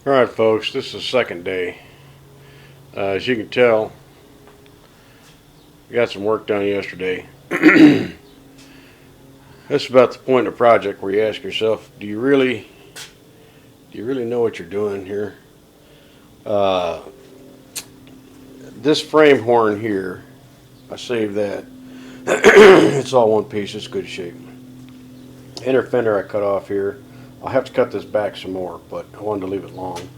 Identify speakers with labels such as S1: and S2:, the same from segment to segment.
S1: Alright folks, this is the second day. As you can tell, we got some work done yesterday. This is about the point in the project where you ask yourself, do you really know what you're doing here? This frame horn here, I saved that. It's all one piece, it's good shape. Inner fender I cut off here. I'll have to cut this back some more, but I wanted to leave it long.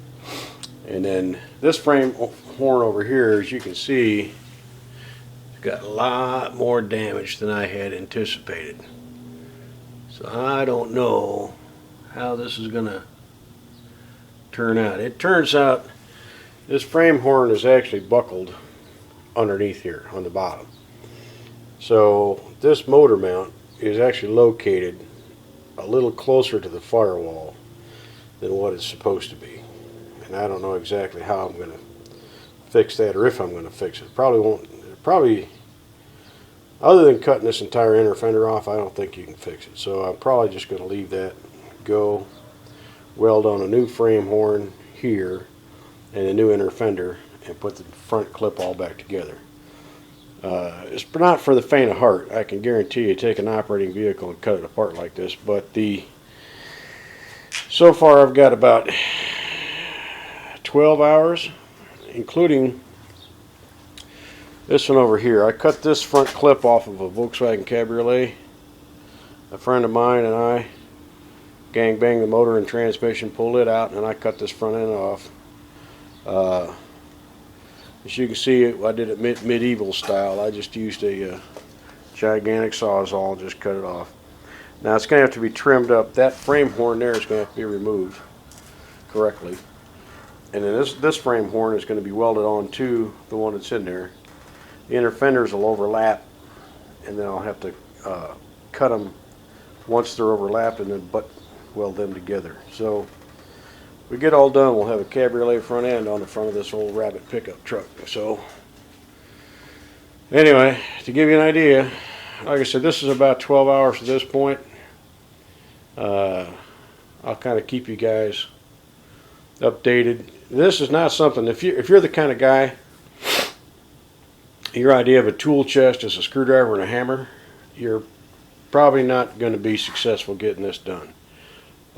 S1: And then this frame horn over here, as you can see, got a lot more damage than I had anticipated. So I don't know how this is going to turn out. It turns out this frame horn is actually buckled underneath here on the bottom. So this motor mount is actually located a little closer to the firewall than what it's supposed to be, and I don't know exactly how I'm going to fix that, or if I'm going to fix it. Probably other than cutting this entire inner fender off, I don't think you can fix it. So I'm probably just going to leave that go, weld on a new frame horn here and a new inner fender, and put the front clip all back together. It's not for the faint of heart. I can guarantee you, take an operating vehicle and cut it apart like this. But so far I've got about 12 hours, including this one over here. I cut this front clip off of a Volkswagen Cabriolet. A friend of mine and I gang banged the motor and transmission, pulled it out, and I cut this front end off. As you can see, I did it medieval style. I just used a gigantic sawzall and just cut it off. Now it's going to have to be trimmed up. That frame horn there is going to have to be removed correctly. And then this frame horn is going to be welded on to the one that's in there. The inner fenders will overlap, and then I'll have to cut them once they're overlapped and then butt weld them together. So we get all done, we'll have a cabriolet front end on the front of this old Rabbit pickup truck. So anyway, to give you an idea, like I said, this is about 12 hours at this point. I'll kind of keep you guys updated. This is not something, if you're the kind of guy, your idea of a tool chest is a screwdriver and a hammer, you're probably not going to be successful getting this done.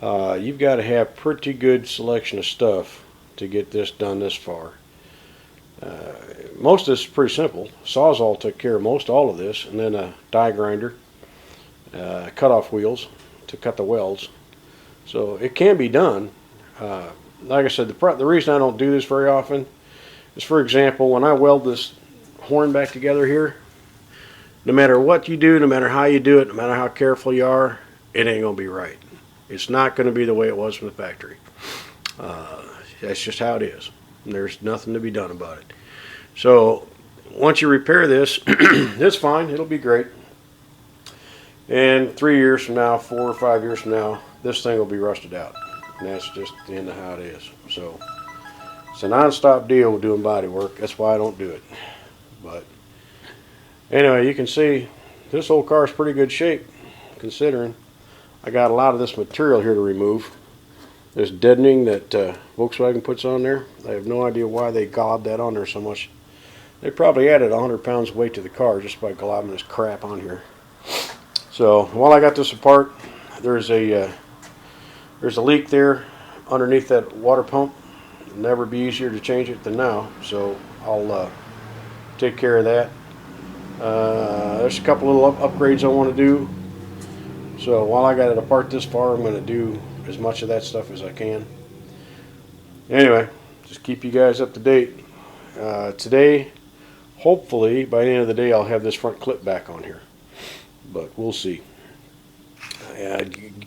S1: You've got to have pretty good selection of stuff to get this done this far. Most of this is pretty simple. Sawzall took care of most all of this, and then a die grinder, cut-off wheels to cut the welds. So it can be done. Like I said, the reason I don't do this very often is, for example, when I weld this horn back together here, no matter what you do, no matter how you do it, no matter how careful you are, it ain't going to be right. It's not going to be the way it was from the factory. That's just how it is. And there's nothing to be done about it. So once you repair this, it's fine. It'll be great. And 3 years from now, 4 or 5 years from now, this thing will be rusted out. And that's just the end of how it is. So it's a non-stop deal with doing body work. That's why I don't do it. But anyway, you can see this old car is pretty good shape, considering I got a lot of this material here to remove. This deadening that Volkswagen puts on there. I have no idea why they globbed that on there so much. They probably added 100 pounds of weight to the car just by globbing this crap on here. So while I got this apart, there's a leak there underneath that water pump. It'll never be easier to change it than now. So I'll take care of that. There's a couple little upgrades I want to do. So while I got it apart this far, I'm going to do as much of that stuff as I can. Anyway, just keep you guys up to date. Today, hopefully, by the end of the day, I'll have this front clip back on here. But we'll see.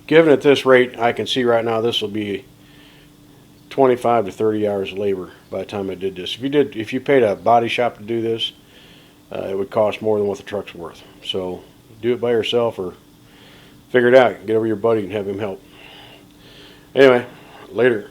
S1: Given at this rate, I can see right now this will be 25 to 30 hours of labor by the time I did this. If you paid a body shop to do this, it would cost more than what the truck's worth. So do it by yourself, or figure it out. Get over your buddy and have him help. Anyway, later.